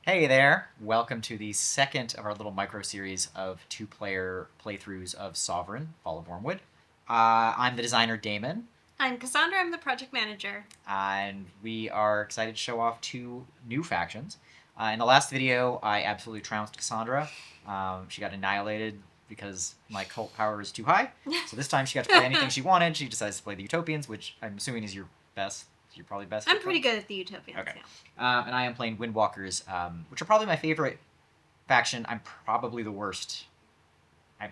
Hey there! Welcome to the second of our little micro series of two-player playthroughs of Sovereign, Fall of Wormwood. I'm the designer Damon, I'm Cassandra, I'm the project manager. and we are excited to show off two new factions. In the last video, I absolutely trounced Cassandra. She got annihilated because my cult power is too high. So this time she got to play anything she wanted. She decides to play the Utopians, which I'm assuming is your best. You're probably best. I'm pretty good at the Utopians, Okay. yeah. And I am playing Windwalkers, which are probably my favorite faction. I'm probably the worst. I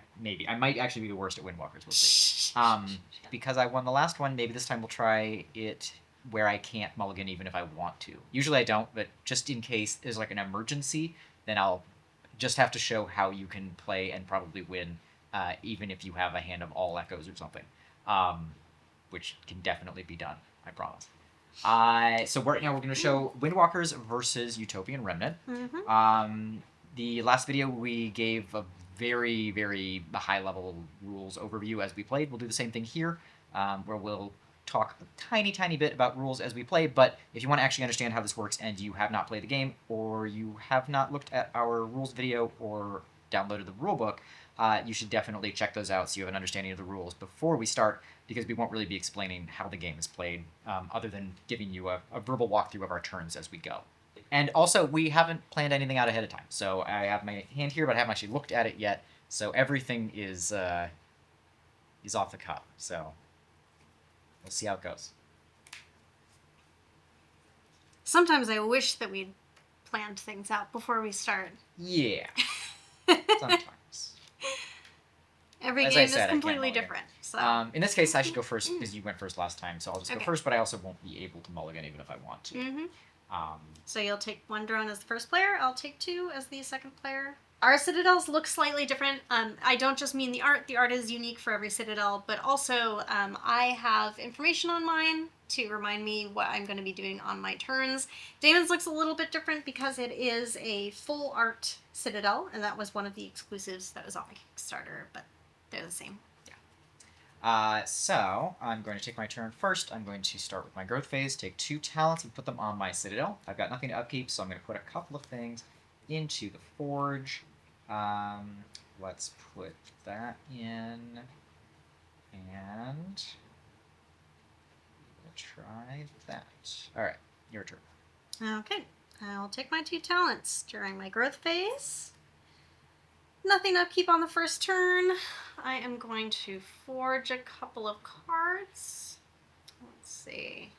might actually be the worst at Windwalkers. We'll see. Because I won the last one, maybe this time we'll try it where I can't mulligan even if I want to. Usually I don't, but just in case there's like an emergency, then I'll just have to show how you can play and probably win, even if you have a hand of all echoes or something, which can definitely be done. I promise. So right now we're going to show Windwalkers versus Utopian Remnant. The last video we gave a very, very high level rules overview as we played. We'll do the same thing here, where we'll talk a tiny bit about rules as we play. But if you want to actually understand how this works and you have not played the game, or you have not looked at our rules video or downloaded the rulebook, you should definitely check those out so you have an understanding of the rules before we start, because we won't really be explaining how the game is played, other than giving you a verbal walkthrough of our turns as we go. And also, we haven't planned anything out ahead of time. So I have my hand here, but I haven't actually looked at it yet. So everything is off the cuff. So we'll see how it goes. Sometimes I wish that we'd planned things out before we start. Yeah. Sometimes. Every As game I said, is completely different. So. In this case, I should go first because you went first last time. So I'll just go Okay. first, but I also won't be able to mulligan even if I want to. So you'll take one drone as the first player, I'll take two as the second player. Our citadels look slightly different. I don't just mean the art. The art is unique for every citadel, but also I have information on mine to remind me what I'm going to be doing on my turns. Damon's looks a little bit different because it is a full art citadel, and that was one of the exclusives that was on my Kickstarter, but they're the same. So I'm going to take my turn first. I'm going to start with my growth phase, take 2 talents and put them on my citadel. I've got nothing to upkeep, so I'm going to put a couple of things into the forge. Let's put that in, and we'll try that. All right, your turn. Okay, I'll take my 2 talents during my growth phase. Nothing upkeep on the first turn. I am going to forge a couple of cards. Let's see.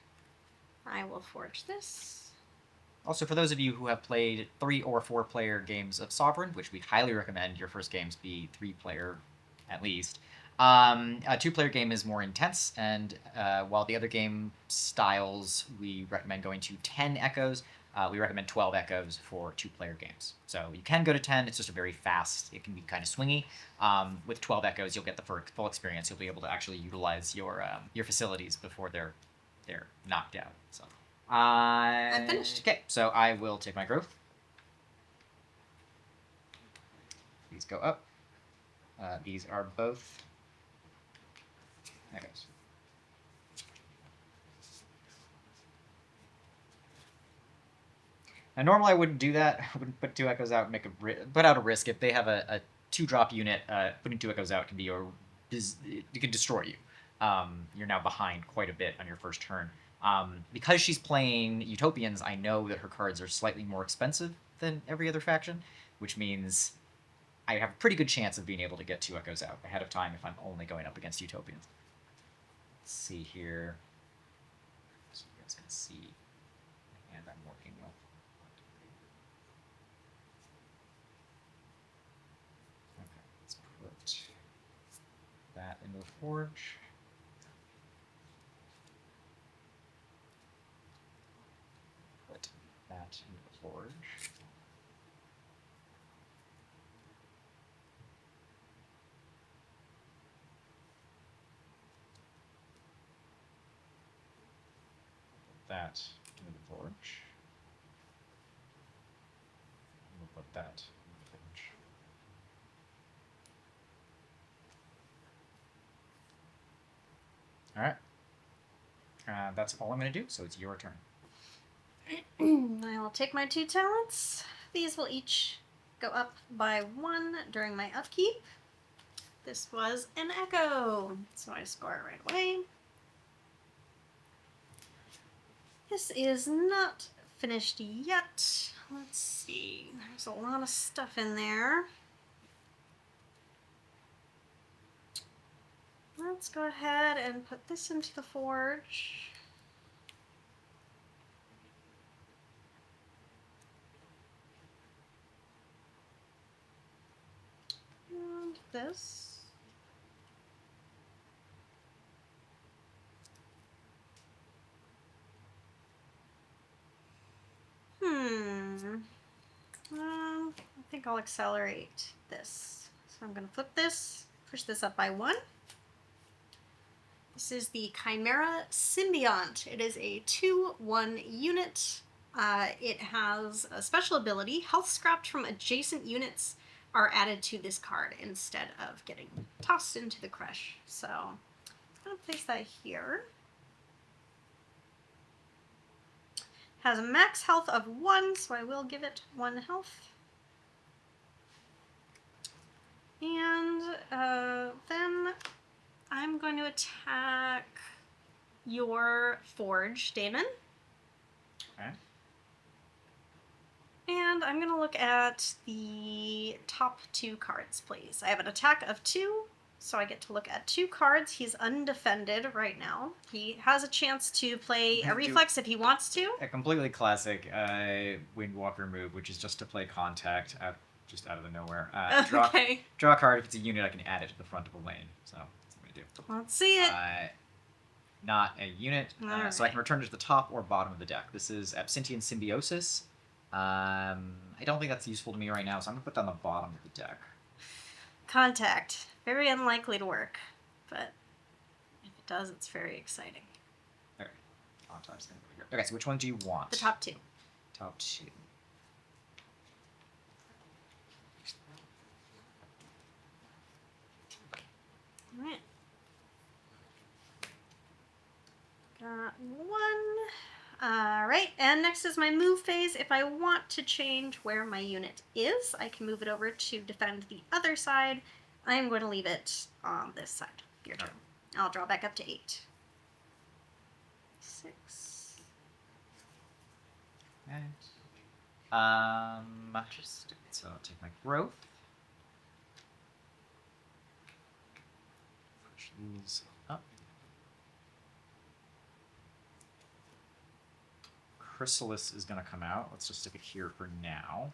I will forge this. Also, for those of you who have played 3 or 4 player games of Sovereign, which we highly recommend your first games be 3 player at least, a 2-player game is more intense, and while the other game styles we recommend going to 10 echoes, we recommend 12 echoes for 2-player games. So you can go to 10, it's just a very fast, it can be kind of swingy. With 12 echoes, you'll get the full experience. You'll be able to actually utilize your facilities before they're knocked out. So. I'm finished. Okay, so I will take my growth. These go up. These are both echoes. Now, normally I wouldn't do that. I wouldn't put 2 echoes out and put out a risk. If they have a 2-drop unit, putting 2 echoes out can be it can destroy you. You're now behind quite a bit on your first turn. Because she's playing Utopians, I know that her cards are slightly more expensive than every other faction, which means I have a pretty good chance of being able to get 2 echoes out ahead of time if I'm only going up against Utopians. Let's see here. So you guys can see the hand I'm working with. Okay, let's put that into the forge. Put that into the forge. That into the forge. We'll put that in the forge. All right. That's all I'm going to do, so it's your turn. I will take my 2 talents. These will each go up by 1 during my upkeep. This was an echo, so I score it right away. This is not finished yet. Let's see. There's a lot of stuff in there. Let's go ahead and put this into the forge. And this. I think I'll accelerate this. So I'm going to flip this, push this up by 1. This is the Chimera Symbiont. It is a 2/1 unit. It has a special ability. Health scrapped from adjacent units are added to this card instead of getting tossed into the crush. So I'm going to place that here. Has a max health of 1, so I will give it 1 health. And then I'm going to attack your forge, Damon. Okay. And I'm going to look at the top 2 cards, please. I have an attack of 2, so I get to look at 2 cards. He's undefended right now. He has a chance to play a reflex if he wants to. A completely classic Windwalker move, which is just to play contact just out of the nowhere. Draw a card. If it's a unit, I can add it to the front of a lane. So that's what I'm going to do. Let's see it. Not a unit, Right. so I can return it to the top or bottom of the deck. This is Absinthian Symbiosis. I don't think that's useful to me right now, so I'm going to put that on the bottom of the deck. Contact. Very unlikely to work, but if it does, it's very exciting. Okay. Contact's going to go here. Okay, so which one do you want? The top 2. Top 2. All right. Got 1. All right, and next is my move phase. If I want to change where my unit is, I can move it over to defend the other side. I am going to leave it on this side. Your turn. I'll draw back up to 8. 6. Okay. So I'll take my growth. Push these up. Chrysalis is going to come out. Let's just stick it here for now.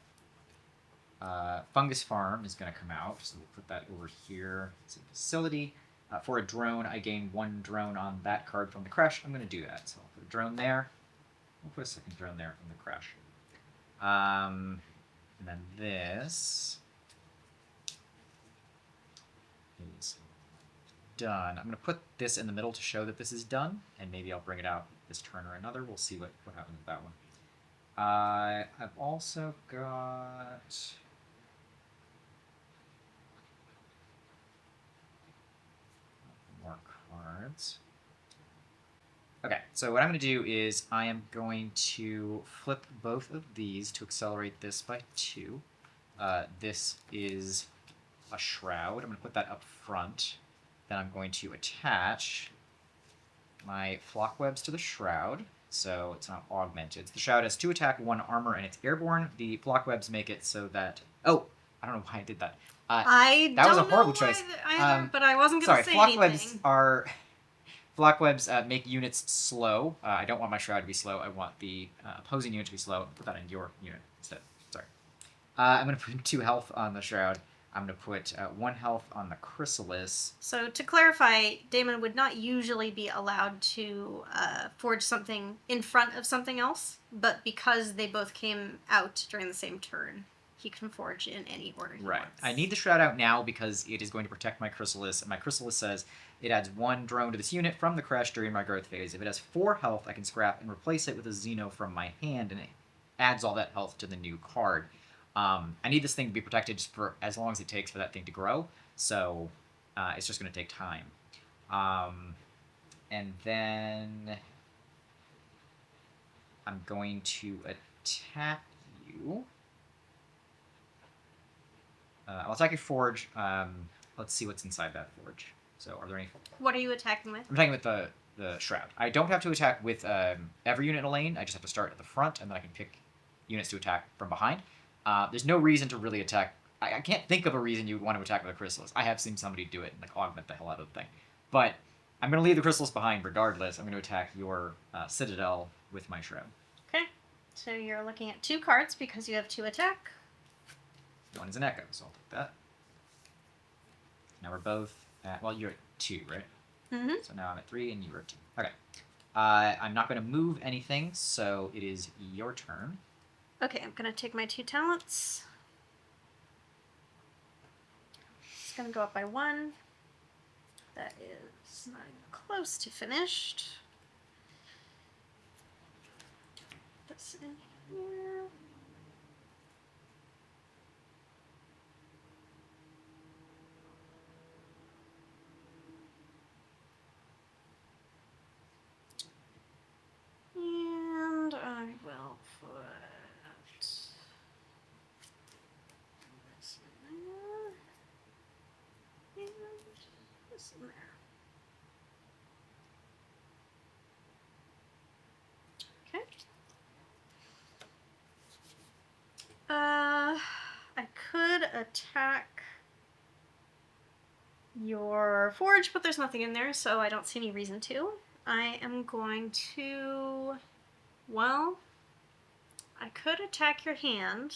Fungus Farm is going to come out, so we'll put that over here. It's a facility. For a drone, I gain 1 drone on that card from the crash. I'm going to do that. So I'll put a drone there. We'll put a second drone there from the crash. And then this is done. I'm going to put this in the middle to show that this is done, and maybe I'll bring it out this turn or another. We'll see what happens with that one. I've also got... more cards. Okay, so what I'm going to do is I am going to flip both of these to accelerate this by 2. This is a shroud. I'm going to put that up front. Then I'm going to attach my flock webs to the shroud, so it's not augmented. The shroud has 2 attack, 1 armor, and it's airborne. The flock webs make it so that... Oh, I don't know why I did that. That was a horrible choice. But I wasn't going to say anything. Flock webs make units slow. I don't want my shroud to be slow. I want the opposing unit to be slow. Put that in your unit instead. Sorry. I'm going to put 2 health on the shroud. I'm going to put 1 health on the chrysalis. So to clarify, Damon would not usually be allowed to forge something in front of something else, but because they both came out during the same turn, he can forge in any order he wants. I need the shroud out now because it is going to protect my chrysalis, and my chrysalis says it adds 1 drone to this unit from the crash during my growth phase. If it has 4 health, I can scrap and replace it with a Xeno from my hand, and it adds all that health to the new card. I need this thing to be protected just for as long as it takes for that thing to grow, so it's just going to take time. And then I'm going to attack you. I'll attack your forge. Let's see what's inside that forge. So, are there any? What are you attacking with? I'm attacking with the shroud. I don't have to attack with every unit in a lane. I just have to start at the front, and then I can pick units to attack from behind. There's no reason to really attack. I can't think of a reason you would want to attack with a Chrysalis. I have seen somebody do it and like augment the hell out of the thing. But I'm going to leave the Chrysalis behind regardless. I'm going to attack your Citadel with my shroud. Okay. So you're looking at 2 cards because you have 2 attack. One is an echo, so I'll take that. Now we're both at, well, you're at 2, right? Mm-hmm. So now I'm at 3 and you're at 2. Okay. I'm not going to move anything, so it is your turn. Okay, I'm going to take my 2 talents. It's going to go up by 1. That is not even close to finished. Put this in here. And I will put this in there. And this in there. Okay. I could attack your forge, but there's nothing in there, so I don't see any reason to. I am going to, well, I could attack your hand,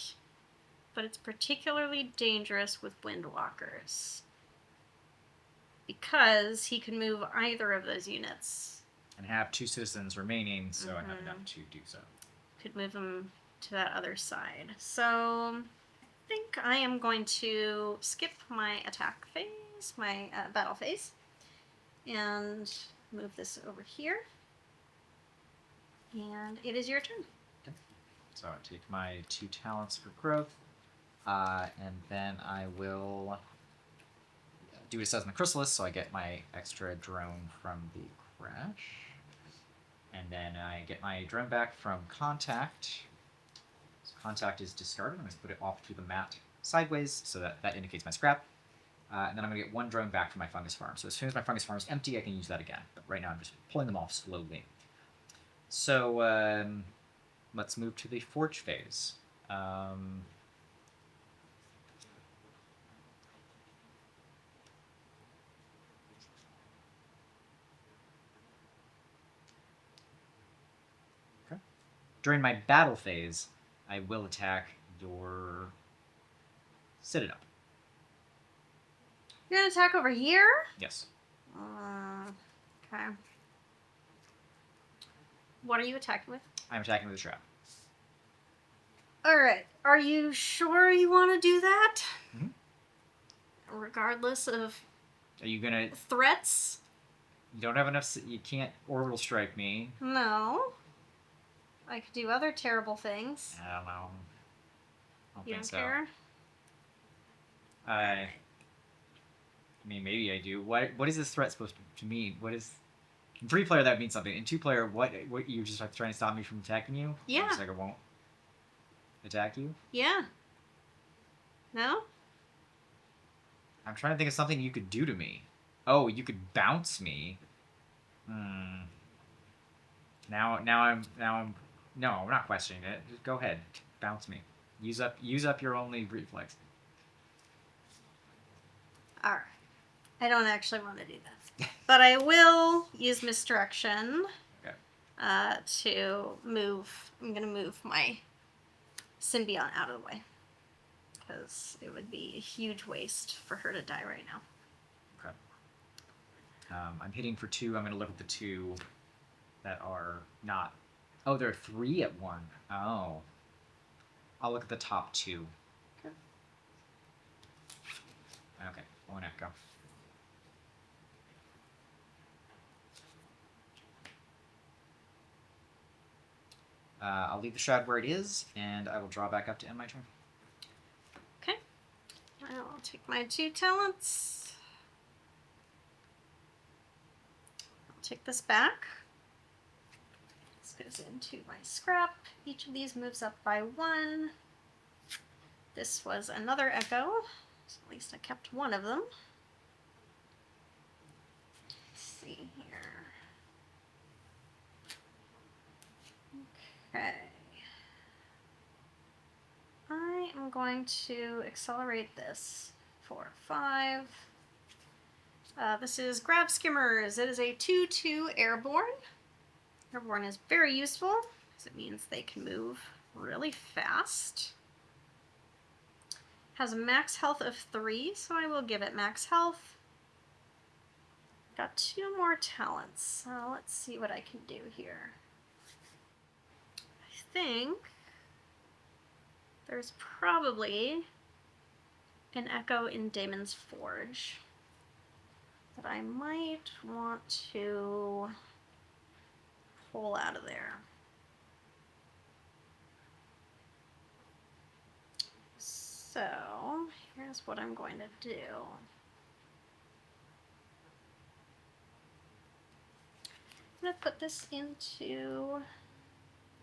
but it's particularly dangerous with Windwalkers because he can move either of those units. And have 2 citizens remaining, so I have enough to do so. Could move them to that other side. So I think I am going to skip my attack phase, my battle phase, and move this over here. And it is your turn. Okay. So I take my 2 talents for growth, and then I will do what it says in the Chrysalis, so I get my extra drone from the crash. And then I get my drone back from contact. So contact is discarded. I'm going to put it off to the mat sideways, so that indicates my scrap. And then I'm going to get 1 drone back from my fungus farm. So as soon as my fungus farm is empty, I can use that again. But right now I'm just pulling them off slowly. So let's move to the forge phase. Okay. During my battle phase, I will attack your Citadel. You're going to attack over here? Yes. Okay. What are you attacking with? I'm attacking with a trap. Alright. Are you sure you want to do that? Mm-hmm. Regardless of Are you gonna? threats? You don't have enough. You can't orbital strike me. No. I could do other terrible things. I don't know. I don't You think don't so. care? I mean, maybe I do. What is this threat supposed to mean? What is? In 3-player, that means something. In 2-player, what you just like trying to stop me from attacking you? Yeah. It's like I won't attack you. Yeah. No? I'm trying to think of something you could do to me. Oh, you could bounce me. Now I'm. No, I'm not questioning it. Just go ahead, bounce me. Use up your only reflex. Alright. I don't actually want to do that. But I will use misdirection to move. I'm going to move my Symbiont out of the way. Because it would be a huge waste for her to die right now. Okay. I'm hitting for 2. I'm going to look at the 2 that are not... Oh, there are 3 at 1. Oh. I'll look at the top 2. Okay. 1 echo. I'll leave the shroud where it is, and I will draw back up to end my turn. Okay. I'll take my 2 talents. I'll take this back. This goes into my scrap. Each of these moves up by 1. This was another echo. So at least I kept one of them. Let's see here. Okay. I am going to accelerate this for 5. This is Grab Skimmers. It is a 2/2 airborne. Airborne is very useful because it means they can move really fast. Has a max health of 3, so I will give it max health. Got 2 more talents, so let's see what I can do here. I think there's probably an echo in Damon's Forge that I might want to pull out of there. So here's what I'm going to do. I'm going to put this into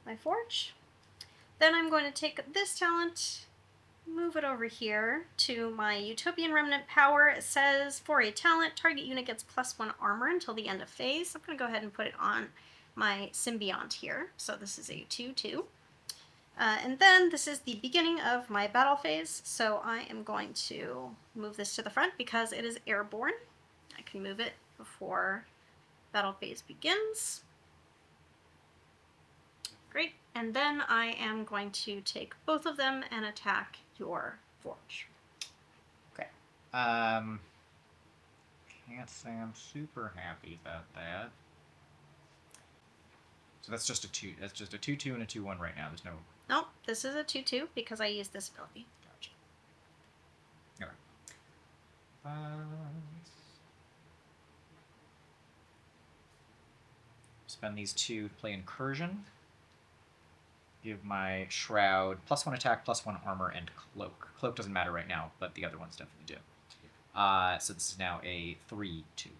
my forge. Then I'm going to take this talent, move it over here to my Utopian Remnant power. It says, for a talent, target unit gets +1 armor until the end of phase. I'm going to go ahead and put it on my Symbiont here. So this is a 2/2. And then this is the beginning of my battle phase. So I am going to move this to the front because it is airborne. I can move it before battle phase begins. Great. And then I am going to take both of them and attack your forge. Okay. Can't say I'm super happy about that. So that's just a 2. That's just a 2/2 and a 2/1 right now. There's no. Nope, this is a 2/2 because I used this ability. Gotcha. Okay. Spend these 2 to play Incursion. Give my Shroud +1 attack, +1 armor, and Cloak. Cloak doesn't matter right now, but the other ones definitely do. So this is now a 3/2.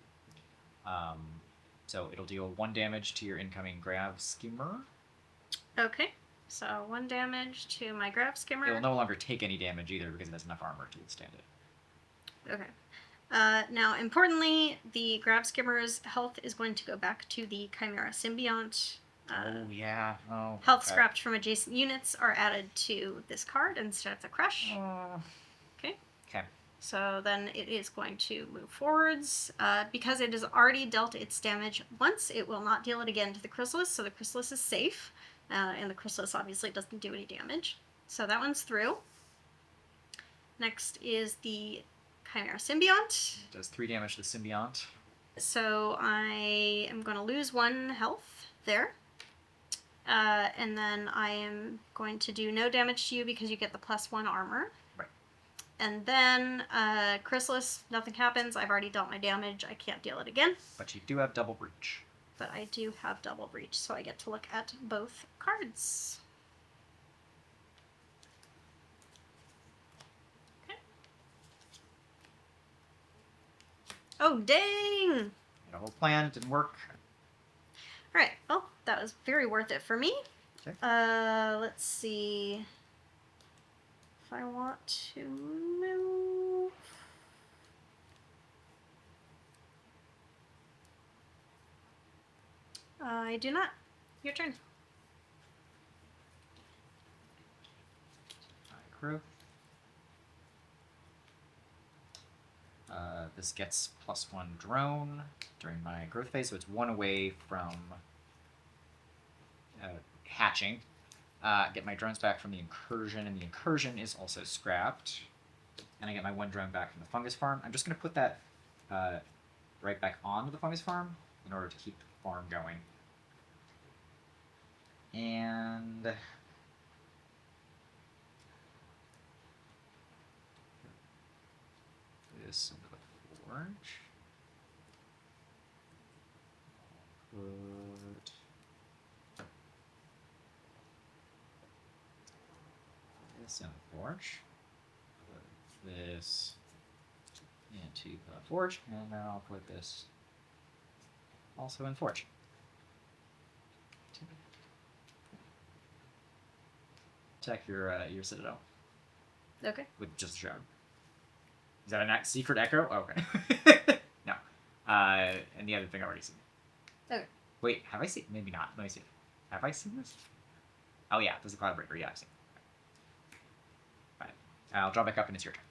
So it'll deal 1 damage to your incoming Grab Skimmer. Okay, so 1 damage to my Grab Skimmer. It will no longer take any damage either because it has enough armor to withstand it. Okay. Now, importantly, the Grab Skimmer's health is going to go back to the Chimera Symbiont. Oh, yeah. Oh, health okay. scrapped from adjacent units are added to this card instead of the Crush. Okay. Okay. So then it is going to move forwards. Because it has already dealt its damage once, it will not deal it again to the Chrysalis, so the Chrysalis is safe. And the Chrysalis obviously doesn't do any damage. So that one's through. Next is the Chimera Symbiont. It does 3 damage to the Symbiont. So I am going to lose 1 health there. And then I am going to do no damage to you because you get the +1 armor. Right. And then Chrysalis, nothing happens. I've already dealt my damage. I can't deal it again. But you do have double breach. But I do have double breach, so I get to look at both cards. Okay. Oh, dang! Had a whole plan, it didn't work. Alright, well, that was very worth it for me. Okay. Let's see. If I want to move. I do not. Your turn. Crew. This gets +1 drone during my growth phase, so it's 1 away from hatching. Get my drones back from the Incursion, and the Incursion is also scrapped. And I get my 1 drone back from the Fungus Farm. I'm just going to put that right back onto the Fungus Farm in order to keep the farm going. And this into the forge. Put this in the forge. Put this into the forge, and then I'll put this also in forge. Attack your Citadel Okay. with just a shroud. Is that a secret echo? Oh, okay. No. And the other thing I've already seen. Okay. Wait, have I seen? Maybe not. Let me see. Have I seen this? Oh yeah, there's a Cloud Breaker. Yeah, I've seen it. Fine. I'll draw back up and it's your turn.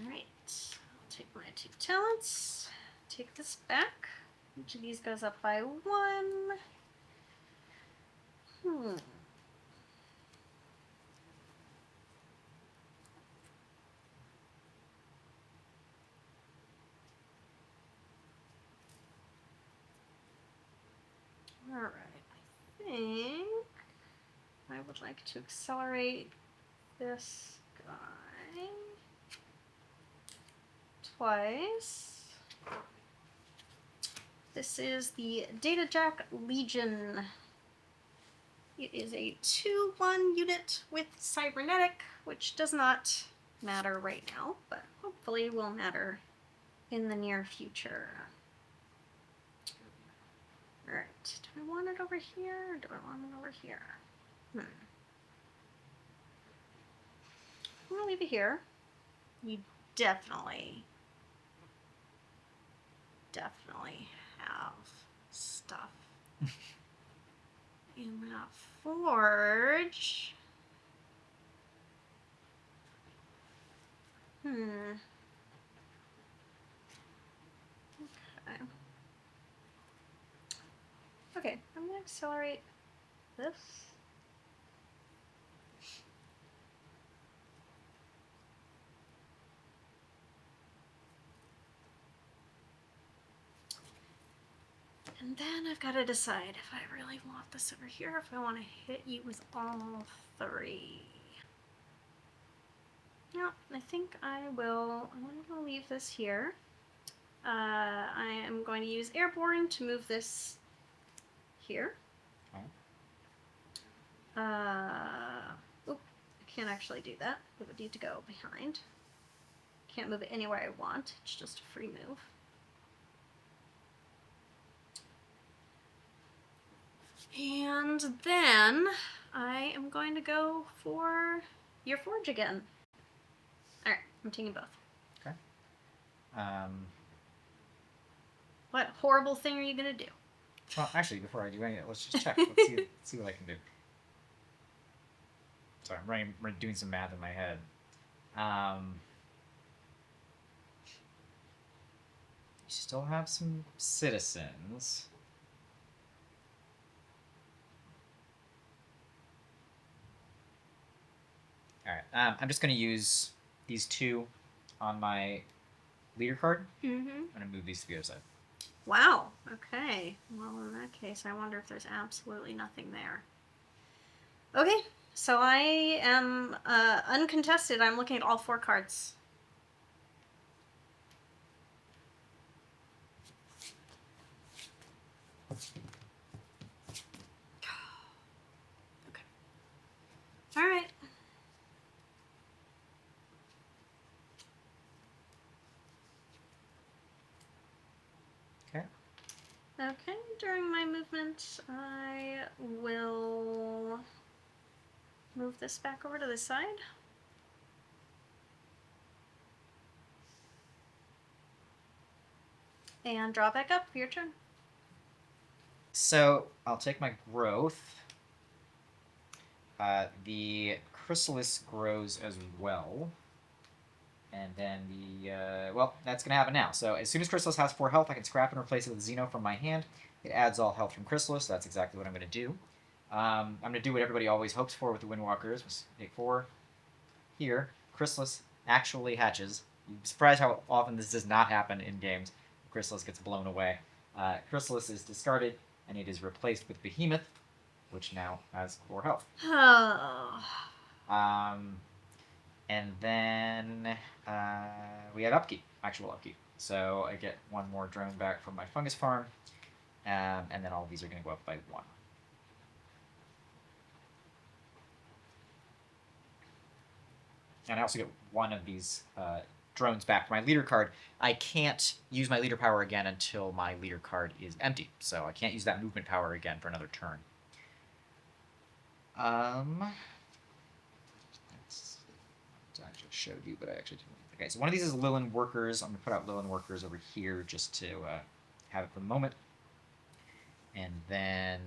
Alright. I'll take my 2 talents. Take this back. Each of these goes up by 1. Alright. I think I would like to accelerate this guy twice. This is the Data Jack Legion. It is a 2/1 unit with cybernetic, which does not matter right now, but hopefully will matter in the near future. Alright, do I want it over here or do I want it over here? I'm gonna leave it here. You definitely have stuff in that forge. Okay, I'm gonna accelerate this. And then I've got to decide if I really want this over here, if I want to hit you with all 3. Yeah, I think I will. I'm going to leave this here. I am going to use Airborne to move this here. Okay. I can't actually do that. It would need to go behind. Can't move it anywhere I want. It's just a free move. And then I am going to go for your forge again. Alright, I'm taking both. Okay. What horrible thing are you going to do? Well, actually, before I do anything, let's just check. Let's see what I can do. Sorry, I'm doing some math in my head. You still have some citizens. Alright, I'm just going to use these 2 on my leader card. Mm-hmm. I'm going to move these to the other side. Wow, okay. Well, in that case, I wonder if there's absolutely nothing there. Okay, so I am uncontested. I'm looking at all 4 cards. Okay. Alright. Okay. Okay, during my movement, I will move this back over to the side. And draw back up. Your turn. So, I'll take my growth. The Chrysalis grows as well. And then well, that's going to happen now. So as soon as Chrysalis has 4 health, I can scrap and replace it with Xeno from my hand. It adds all health from Chrysalis. So that's exactly what I'm going to do. I'm going to do what everybody always hopes for with the Windwalkers. Take 4 here. Chrysalis actually hatches. You'd be surprised how often this does not happen in games. Chrysalis gets blown away. Chrysalis is discarded, and it is replaced with Behemoth, which now has 4 health. Oh. And then we have upkeep, actual upkeep. So I get 1 more drone back from my fungus farm, and then all of these are going to go up by 1. And I also get 1 of these drones back from my leader card. I can't use my leader power again until my leader card is empty, so I can't use that movement power again for another turn. Let's actually just showed you, but I actually didn't. Okay, so one of these is Lilin Workers. I'm going to put out Lilin Workers over here just to have it for the moment. And then...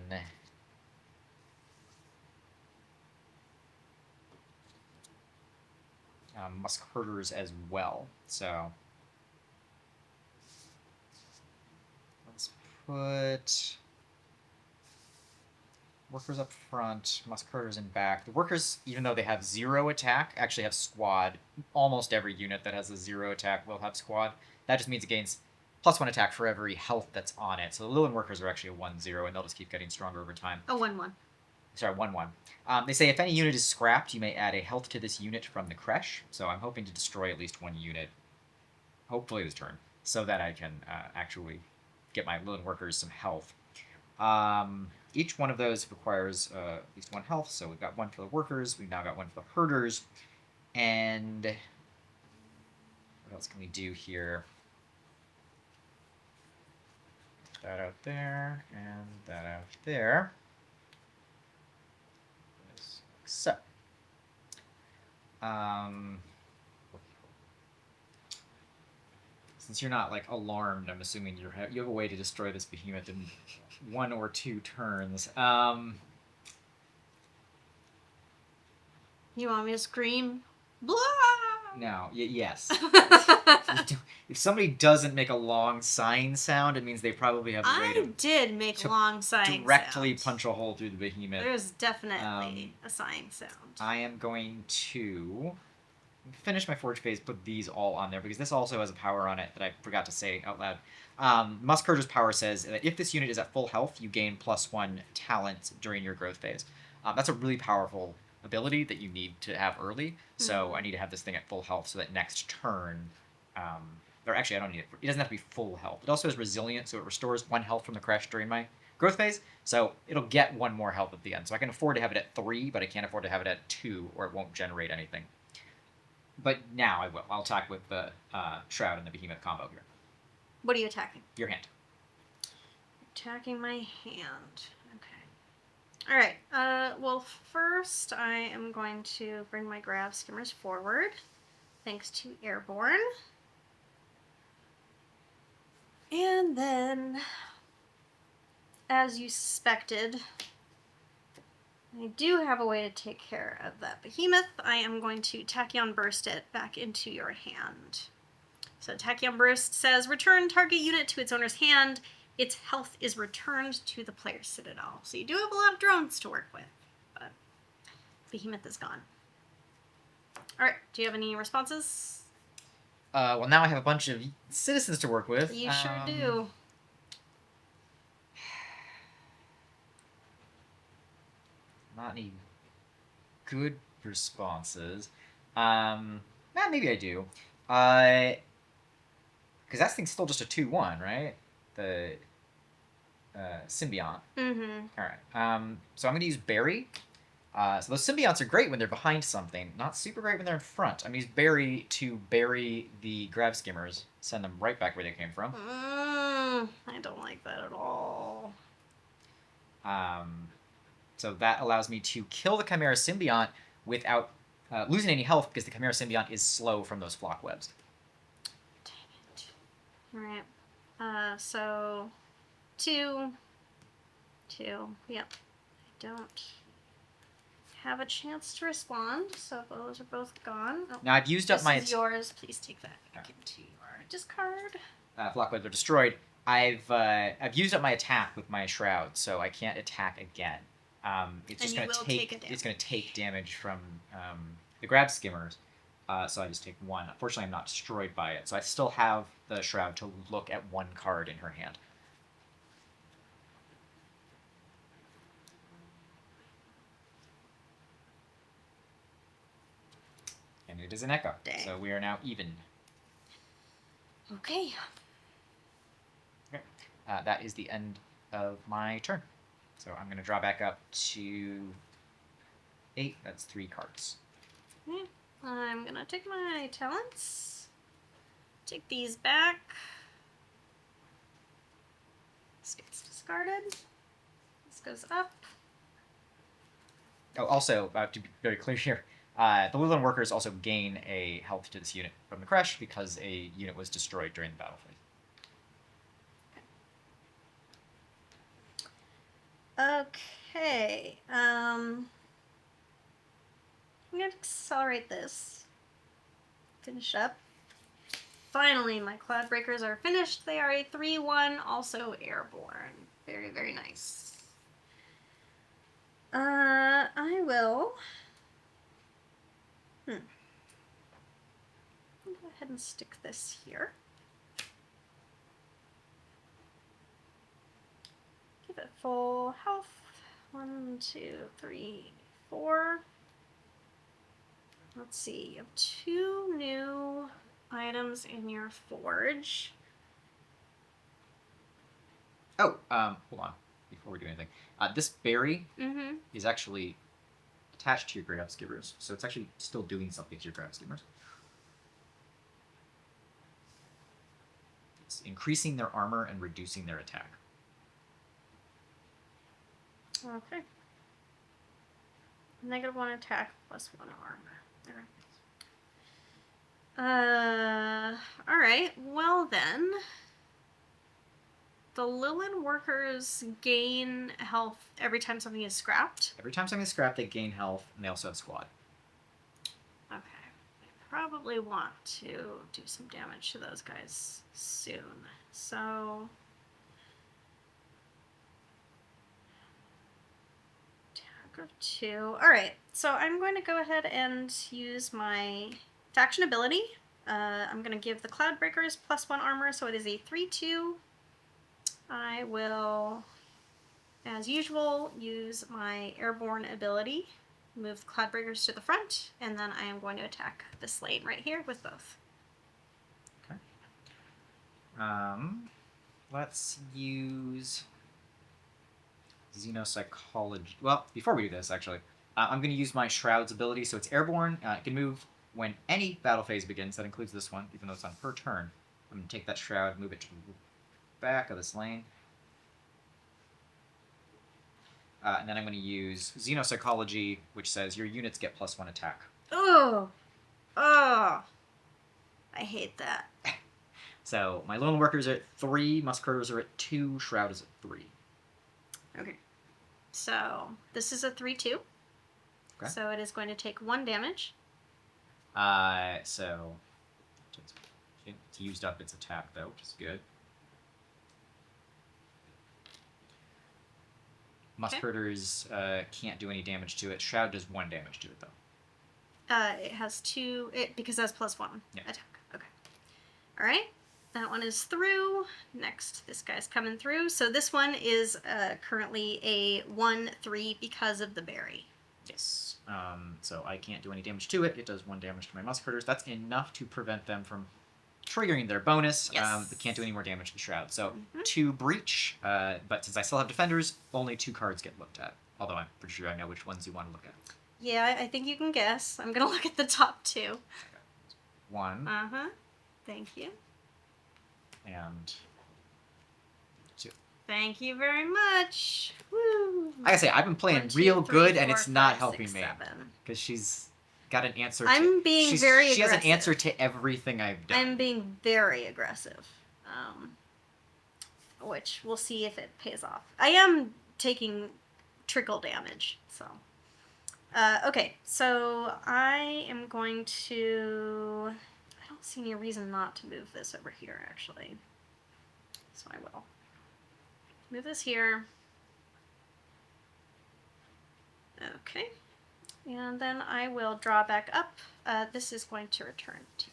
Musk Herders as well. So let's put Workers up front, Musk Herders in back. The Workers, even though they have 0 attack, actually have squad. Almost every unit that has a 0 attack will have squad. That just means it gains +1 attack for every health that's on it. So the Lilin Workers are actually a 1/0, and they'll just keep getting stronger over time. A 1/1. Sorry, 1/1. They say if any unit is scrapped, you may add a health to this unit from the Creche. So I'm hoping to destroy at least one unit, hopefully this turn, so that I can actually get my Lilin Workers some health. Each one of those requires at least 1 health, so we've got 1 for the Workers, we've now got 1 for the Herders, and what else can we do here? That out there, and that out there. So, since you're not like alarmed, I'm assuming you have a way to destroy this behemoth in 1 or 2 turns. You want me to scream? Blah! No. Yes. If somebody doesn't make a long sighing sound, it means they probably have a way I did make long sighing directly sound. punch a hole through the behemoth. There's definitely a sighing sound. I am going to finish my Forge phase, put these all on there, because this also has a power on it that I forgot to say out loud. Musk Herder's power says that if this unit is at full health, you gain +1 talent during your growth phase. That's a really powerful ability that you need to have early, so I need to have this thing at full health so that next turn... or actually, I don't need it. It doesn't have to be full health. It also has Resilient, so it restores 1 health from the Creche during my growth phase, so it'll get 1 more health at the end. So I can afford to have it at 3, but I can't afford to have it at 2, or it won't generate anything. But now I will. I'll attack with the Shroud and the Behemoth combo here. What are you attacking? Your hand. Attacking my hand. Okay. Alright. Well, first I am going to bring my Grav Skimmers forward, thanks to Airborne. And then, as you suspected, I do have a way to take care of that behemoth. I am going to Tachyon Burst it back into your hand. So Tachyon Burst says, return target unit to its owner's hand. Its health is returned to the player's citadel. So you do have a lot of drones to work with, but behemoth is gone. Alright, do you have any responses? Well, now I have a bunch of citizens to work with. You sure do. Not any good responses. Maybe I do. Because that thing's still just a 2/1, right? The symbiont. Mm-hmm. All right. So I'm going to use Berry. So those symbionts are great when they're behind something. Not super great when they're in front. I'm going to use Berry to bury the Grav Skimmers. Send them right back where they came from. I don't like that at all. So that allows me to kill the Chimera Symbiont without losing any health, because the Chimera Symbiont is slow from those flock webs. Dang it. Alright. So 2. Yep. I don't have a chance to respond, so those are both gone. Oh, Now I've used up my... This is yours. Please take that back into your discard. Flock webs are destroyed. I've used up my attack with my Shroud, so I can't attack again. It's just going to take damage from the Grav Skimmers, so I just take 1. Unfortunately, I'm not destroyed by it, so I still have the Shroud to look at 1 card in her hand. And it is an Echo, so we are now even. Okay. That is the end of my turn. So I'm going to draw back up to 8. That's 3 cards. Okay. I'm going to take my talents. Take these back. This gets discarded. This goes up. Oh, also, to be very clear here, The Leyland workers also gain a health to this unit from the crash because a unit was destroyed during the battle phase. Okay. I'm gonna accelerate this. Finish up. Finally, my cloud breakers are finished. They are a 3/1, also airborne. Very, very nice. I will. I'll go ahead and stick this here. Give it full health. 1, 2, 3, 4. Let's see. You have 2 new items in your forge. Oh, hold on. Before we do anything, this berry Mm-hmm. is actually attached to your Greyhound Skimmers, so it's actually still doing something to your Greyhound Skimmers. It's increasing their armor and reducing their attack. Okay. -1 attack, +1 armor. Alright. Well then. The Leyland workers gain health every time something is scrapped. Every time something is scrapped, they gain health, and they also have squad. Okay. I probably want to do some damage to those guys soon. So. Attack of 2. Alright, so I'm going to go ahead and use my faction ability. I'm going to give the Cloud Breakers +1 armor, so it is a 3/2. I will, as usual, use my airborne ability, move the Cloud Breakers to the front, and then I am going to attack this lane right here with both. Okay. Let's use Xenopsychology. Well, before we do this, actually, I'm going to use my Shroud's ability, so it's airborne. It can move when any battle phase begins. That includes this one, even though it's on per turn. I'm going to take that Shroud, move it to the back of this lane. And then I'm going to use Xenopsychology, which says your units get +1 attack. Oh! Oh! I hate that. So my Lone Workers are at 3, Musketeers are at 2, Shroud is at 3. Okay. So, this is a 3/2. Okay. So it is going to take 1 damage. So it's used up its attack, though, which is good. Musketeers can't do any damage to it. Shroud does 1 damage to it, though. It has 2, because that's +1 Yeah. attack. Okay. Alright. That one is through. Next, this guy's coming through. So this one is currently a 1/3 because of the berry. Yes. So I can't do any damage to it. It does 1 damage to my Musketeers. That's enough to prevent them from triggering their bonus. Yes. But can't do any more damage to the Shroud. So 2 breach, but since I still have defenders, only 2 cards get looked at. Although I'm pretty sure I know which ones you want to look at. Yeah, I think you can guess. I'm going to look at the top 2. 1 Uh-huh. Thank you. and 2. Thank you very much. Woo! Like I say, I've been playing 1, 2, real 3, good, and 4, it's not 5, helping 6, me. 7. Because she's got an answer I'm being very She has an aggressive. answer to everything I've done. I'm being very aggressive. Which we'll see if it pays off. I am taking trickle damage, so. Okay, so I am going to... I don't see any reason not to move this over here, actually. So I will. Move this here. Okay. And then I will draw back up. This is going to return to you.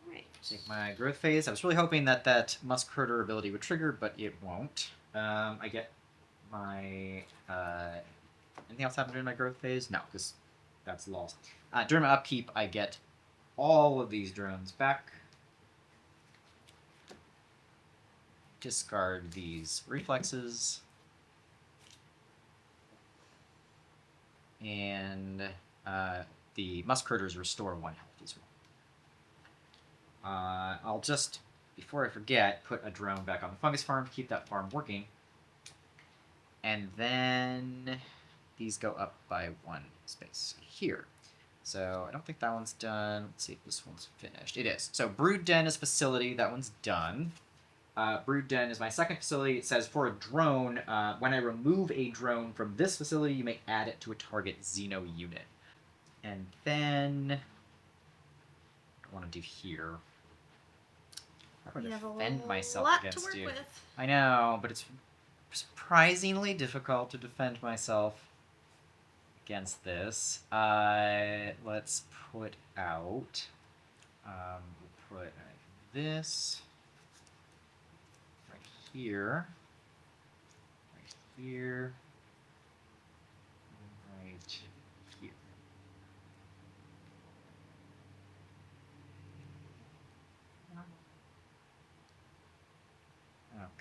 Alright. Take my growth phase. I was really hoping that that Musketeer ability would trigger, but it won't. I get my... anything else happen during my growth phase? No, because that's lost. During my upkeep, I get all of these drones back. Discard these reflexes. And the Musketeers restore 1 health as well. I'll just before I forget, put a drone back on the fungus farm, keep that farm working. And then these go up by 1 space here. So I don't think that one's done. Let's see if this one's finished. It is. So Brood Den is facility. That one's done. Brood Den is my second facility. It says for a drone, when I remove a drone from this facility, you may add it to a target Xeno unit. And then I want to do here. I'm going to defend myself against you. I know, but it's surprisingly difficult to defend myself against this. Let's put out. We'll put this right here, right here, right here.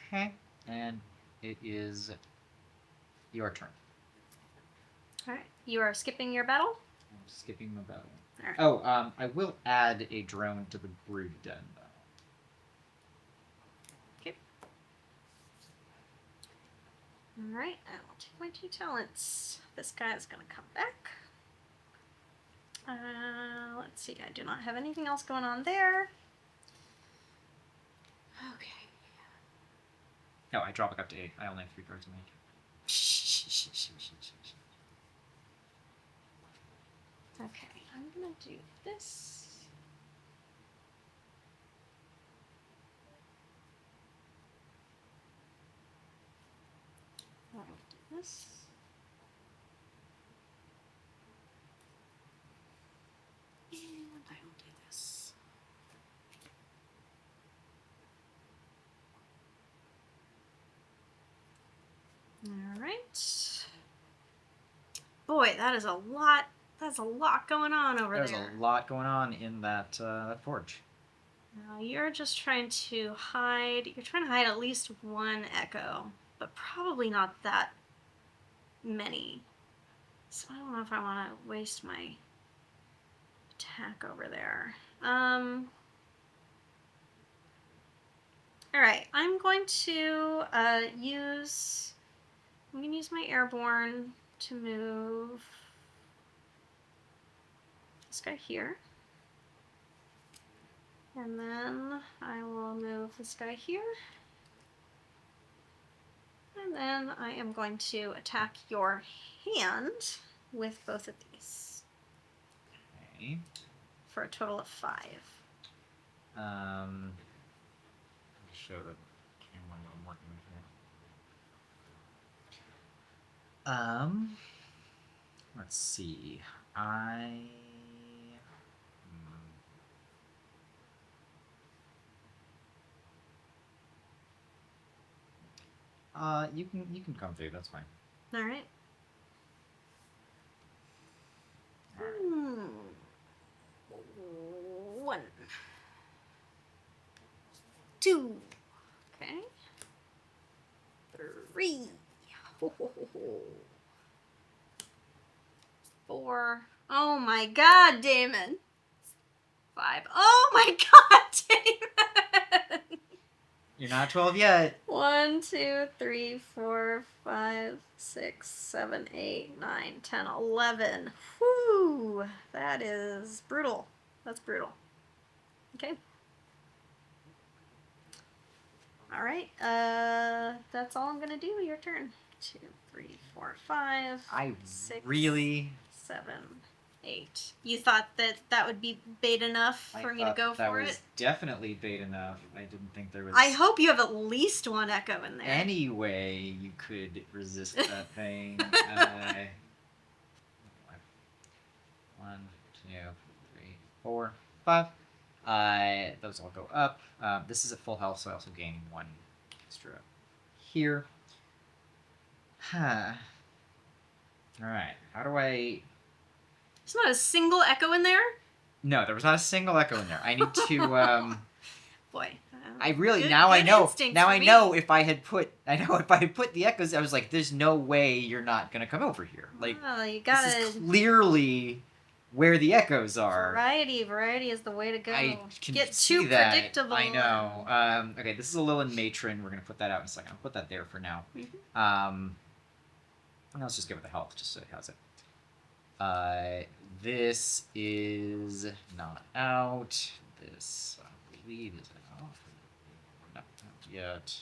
Okay, and it is your turn. All right, you are skipping your battle. I'm skipping my battle. All right. Oh, I will add a drone to the Brood Den, though. Okay. All right, I will take my 2 talents. This guy is going to come back. Let's see, I do not have anything else going on there. Okay. No, I drop it up to 8. I only have 3 cards in my hand. Okay, I'm gonna do this. I'll do this. And I will do this. All right. Boy, that is a lot. That's a lot going on over there. There's a lot going on in that forge. Now you're just trying to hide. You're trying to hide at least 1 echo, but probably not that many. So I don't know if I want to waste my attack over there. All right, I'm going to use my airborne to move this guy here. And then I will move this guy here. And then I am going to attack your hand with both of these. Okay. For a total of 5. I'll show the camera what I'm working with here. Let's see. You can come through. That's fine. All right. All right. 1, 2. Okay. 3. 4. Oh my God, Damon. 5. Oh my God, Damon. You're not 12 yet. 1, 2, 3, 4, 5, 6, 7, 8, 9, 10, 11. Whew. That is brutal. That's brutal. Okay. All right. That's all I'm gonna do. Your turn. 2, 3, 4, 5. I 6, really 7, 8. You thought that would be bait enough for me to go for that it? was definitely bait enough. I didn't think there was. I hope you have at least 1 echo in there. Any way you could resist that thing. 1, 2, 3, 4, 5. Those all go up. This is at full health, so I also gain 1 extra here. Huh. Alright. How do I... There's not a single echo in there? No, there was not a single echo in there. I need to... Boy. I really... Good, now good I know. instincts Now for I me. know if I had put... I know if I had put the echoes, I was like, there's no way you're not going to come over here. Like, Oh, you this gotta... is clearly where the echoes are. Variety is the way to go. I can Get see too that. predictable. I know. Okay, this is a Lilin matron. We're gonna put that out in a second. I'll put that there for now. Let's just give it the health. Just so it has it. This is not out. This, I believe, is out. No, not yet.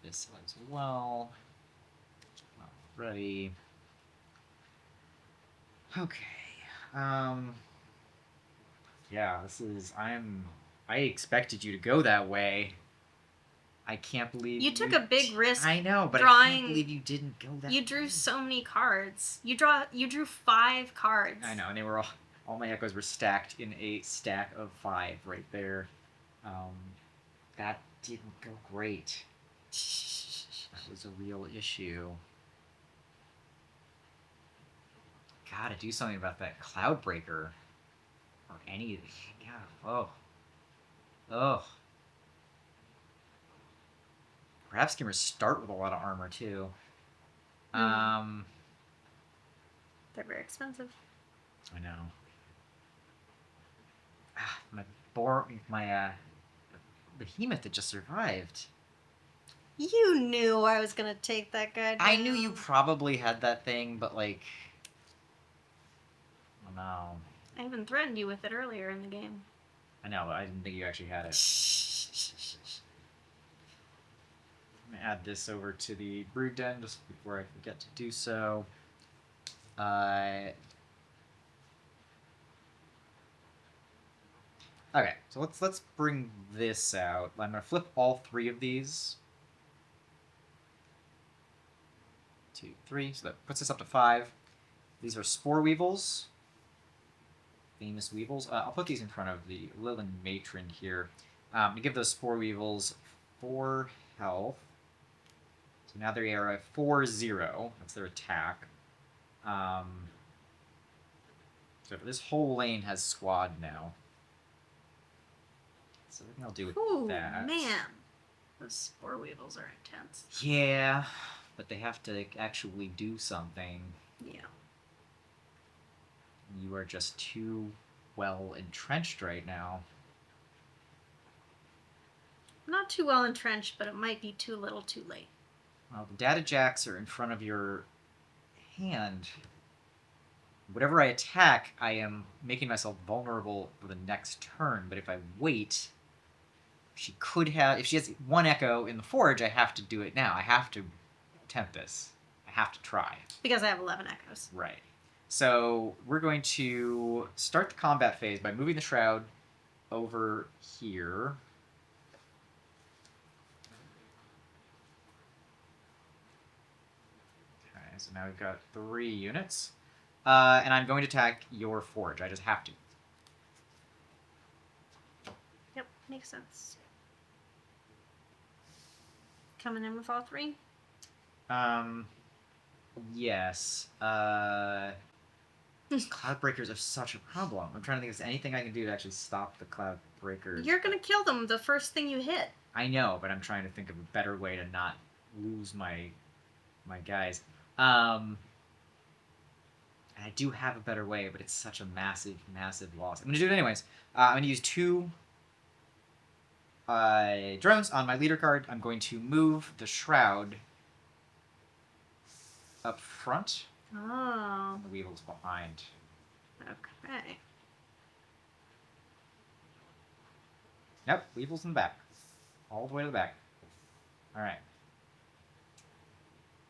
This as well. Not ready. Okay. Yeah, this is. I expected you to go that way. I can't believe you took a big risk. I know, but I drawing, can't believe you didn't go that. You drew so many cards. You drew 5 cards. I know, and they were all my echoes were stacked in a stack of 5 right there. That didn't go great. That was a real issue. Gotta do something about that Cloudbreaker. Or anything. Yeah. Oh. Perhaps skimmers start with a lot of armor too. They're very expensive. I know. My Behemoth that just survived. You knew I was gonna take that guy down. I knew you probably had that thing, but like, oh no. I even threatened you with it earlier in the game. I know, but I didn't think you actually had it. I'm gonna add this over to the brood den just before I forget to do so. Okay, so let's bring this out. I'm gonna flip all 3 of these. 2, 3, so that puts us up to 5. These are Spore Weevils. Famous Weevils. I'll put these in front of the Lilin Matron here. To give those Spore Weevils 4 health. So now they are at 4-0. That's their attack. So this whole lane has squad now. So I think I'll do with that. Man. Those Spore Weevils are intense. Yeah, but they have to actually do something. Yeah. You are just too well entrenched right now. Not too well entrenched, but it might be too little too late. Well, the data jacks are in front of your hand. Whatever I attack, I am making myself vulnerable for the next turn. But if I wait, she could have... If she has 1 echo in the forge, I have to do it now. I have to attempt this. I have to try. Because I have 11 echoes. Right. So we're going to start the combat phase by moving the Shroud over here. Okay, so now we've got 3 units. And I'm going to attack your forge. I just have to. Yep, makes sense. Coming in with all 3? Yes. Cloudbreakers are such a problem. I'm trying to think if there's anything I can do to actually stop the Cloudbreakers. You're gonna kill them the first thing you hit. I know, but I'm trying to think of a better way to not lose my guys. And I do have a better way, but it's such a massive, massive loss. I'm going to do it anyways. I'm going to use 2 drones on my leader card. I'm going to move the Shroud up front. Oh. The Weevil's behind. Okay. Yep, Weevil's in the back. All the way to the back. Alright.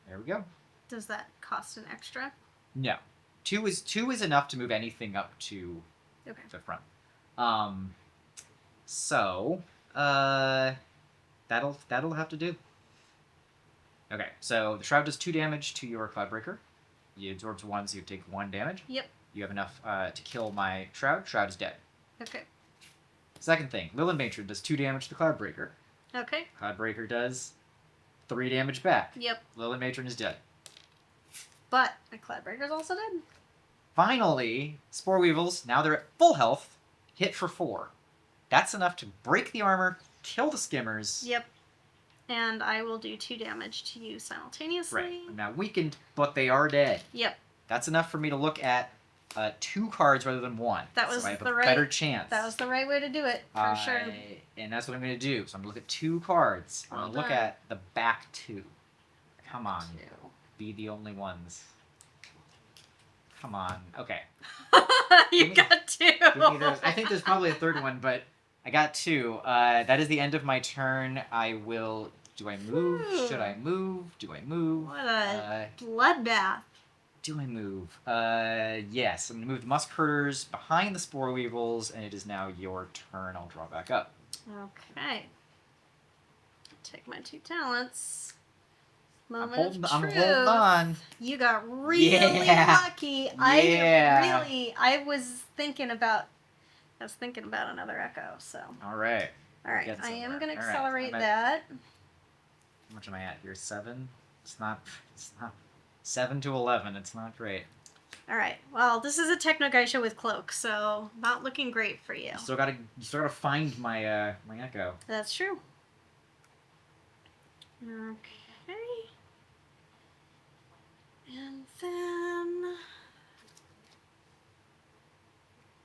There we go. Does that cost an extra? No. 2 is enough to move anything up to the front. So that'll have to do. Okay, so the Shroud does 2 damage to your Cloudbreaker. He absorbs 1, so you take 1 damage. Yep. You have enough to kill my Shroud. Shroud is dead. Okay. Second thing, Lilin Matron does 2 damage to Cloudbreaker. Okay. Cloudbreaker does 3 damage back. Yep. Lilin Matron is dead. But my Cloudbreaker's also dead. Finally, Spore Weevils, now they're at full health, hit for 4. That's enough to break the armor, kill the skimmers. Yep. And I will do 2 damage to you simultaneously. Right. Now weakened, but they are dead. Yep. That's enough for me to look at 2 cards rather than 1. That was so I have the a right, better chance. That was the right way to do it, for sure. And that's what I'm going to do. So I'm going to look at 2 cards. I'm going to look at the back 2. Come on. Be the only ones. Come on. Okay. You got 2. Give me those. I think there's probably a third one, but I got 2. That is the end of my turn. I will... Do I move? Should I move? Do I move? What a bloodbath. Do I move? Yes. I'm going to move the Musk Herders behind the Spore Weevils, and it is now your turn. I'll draw back up. Okay. Take my 2 talents. I'm Holding holding on. You got really lucky. Yeah. I was thinking about another echo, so. All right. I am going to accelerate that. How much am I at here? 7? It's not 7 to 11. It's not great. All right. Well, this is a Techno Geisha with Cloak, so not looking great for you. You still gotta find my my echo. That's true. Okay. And then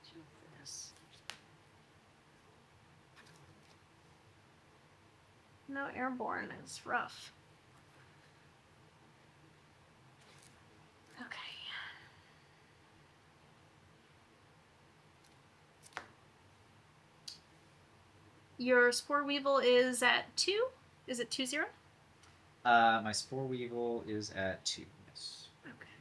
do this. No airborne is rough. Okay. Your Spore Weevil is at 2? Is it 2-0? My Spore Weevil is at 2. Yes. Okay.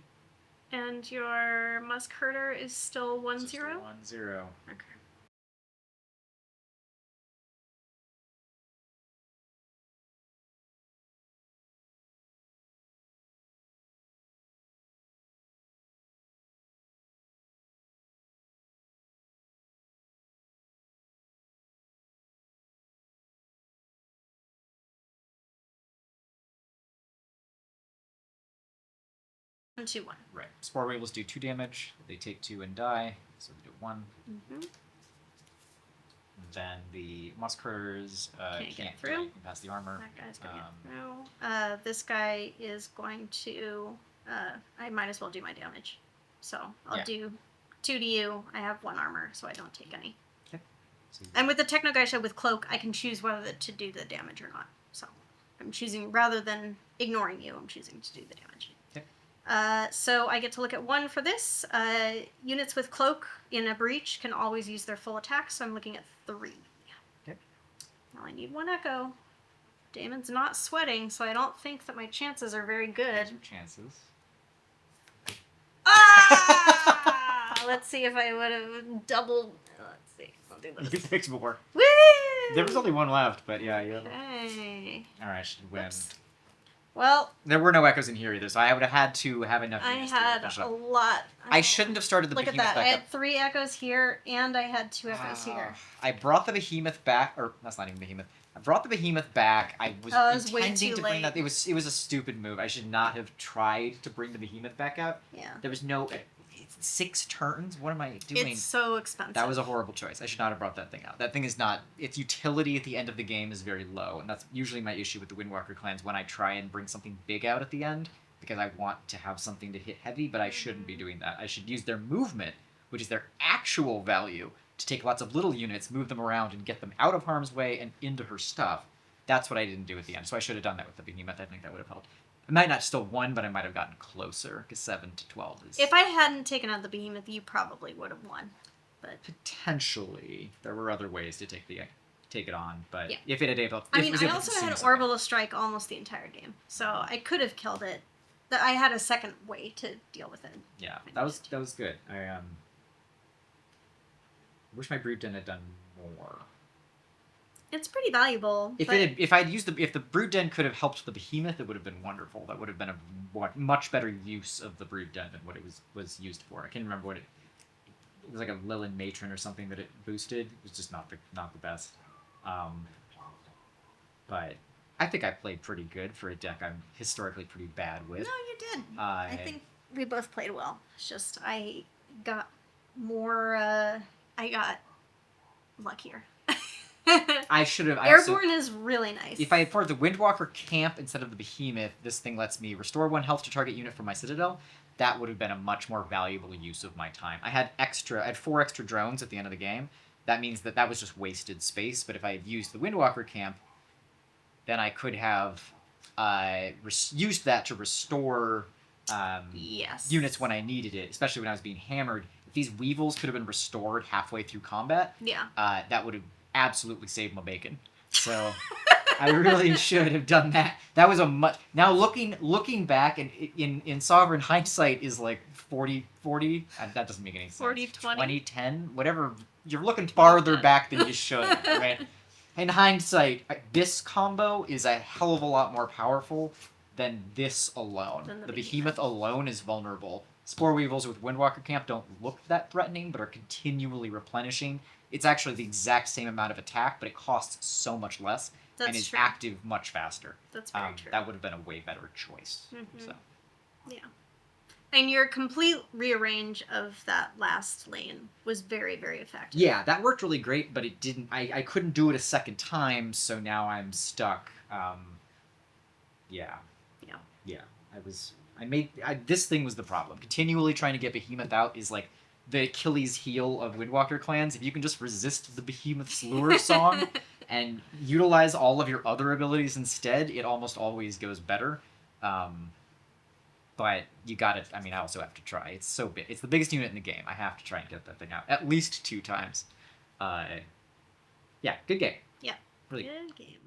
And your Musk Herder is still 1-0? Still 1-0. Okay. And 2-1. Right. Spore Weevils do 2 damage. They take 2 and die, so they do 1. Mm-hmm. Then the Musk Herders Can't get through. You can pass the armor. That guy's gonna get through. This guy is going to. I might as well do my damage. So I'll do 2 to you. I have 1 armor, so I don't take any. Okay. So and with the Techno Geisha with Cloak, I can choose whether to do the damage or not. So I'm choosing, rather than ignoring you, I'm choosing to do the damage. Okay. So I get to look at 1 for this. Units with Cloak in a breach can always use their full attack, so I'm looking at 3. Okay. Now I need 1 echo. Damon's not sweating, so I don't think that my chances are very good. Some chances. Ah! Let's see if I would have doubled. Let's see. I'll do You this. picked more. Woo! There was only 1 left, but yeah. Okay. All right, I should win. Oops. Well, there were no echoes in here either, so I would have had to have enough. I had a lot. I shouldn't have started the Look Behemoth at that. back I up. had 3 echoes here, and I had 2 echoes here. I brought the Behemoth back, or that's not even Behemoth. I brought the Behemoth back. I was intending way too to bring late. that. It was a stupid move. I should not have tried to bring the Behemoth back out. Yeah. There was no 6 turns. What am I doing? It's so expensive. That was a horrible choice. I should not have brought that thing out. That thing is not. Its utility at the end of the game is very low, and that's usually my issue with the Windwalker clans when I try and bring something big out at the end, because I want to have something to hit heavy, but I shouldn't be doing that. I should use their movement, which is their actual value, to take lots of little units, move them around, and get them out of harm's way and into her stuff. That's what I didn't do at the end, so I should have done that with the Behemoth. I think that would have helped. I might not still won, but I might have gotten closer, because 7 to 12 is... If I hadn't taken out the Behemoth, you probably would have won. But potentially. There were other ways to take it on, but yeah. if it had able... I mean, I also had Orbital Strike almost the entire game, so I could have killed it. I had a second way to deal with it. Yeah, that was good. I wish my Brood Den had done more. It's pretty valuable. If the Brood Den could have helped the Behemoth, it would have been wonderful. That would have been a much better use of the Brood Den than what it was used for. I can't remember what it was, like a Lilin Matron or something that it boosted. It was just not the best. But I think I played pretty good for a deck I'm historically pretty bad with. No, you did. I think we both played well. It's just I got more. I got luckier. I should have. Airborne is really nice. If I had part of the Windwalker camp instead of the Behemoth, this thing lets me restore 1 health to target unit from my Citadel. that would have been a much more valuable use of my time. I had 4 extra drones at the end of the game. That means that was just wasted space. But if I had used the Windwalker camp, then I could have used that to restore units when I needed it, especially when I was being hammered. If these Weevils could have been restored halfway through combat, that would have absolutely saved my bacon. So I really should have done that. That was a much... Now, looking back, and in Sovereign, hindsight is like 40... that doesn't make any sense. 40, 20? 10, whatever. You're looking farther back than you should, right? In hindsight, this combo is a hell of a lot more powerful than this alone. The Behemoth alone is vulnerable. Spore Weevils with Windwalker Camp don't look that threatening, but are continually replenishing. It's actually the exact same amount of attack, but it costs so much less and is active much faster. That's very true. That would have been a way better choice. So. Yeah. And your complete rearrange of that last lane was very, very effective. Yeah, that worked really great, but it didn't... I couldn't do it a second time, so now I'm stuck. Yeah. This thing was the problem. Continually trying to get Behemoth out is like the Achilles heel of Windwalker clans. If you can just resist the Behemoth's lure song and utilize all of your other abilities instead, it almost always goes better. But you got it. I mean, I also have to try. It's so big. It's the biggest unit in the game. I have to try and get that thing out at least 2 times. Yeah, good game. Yeah, really good game.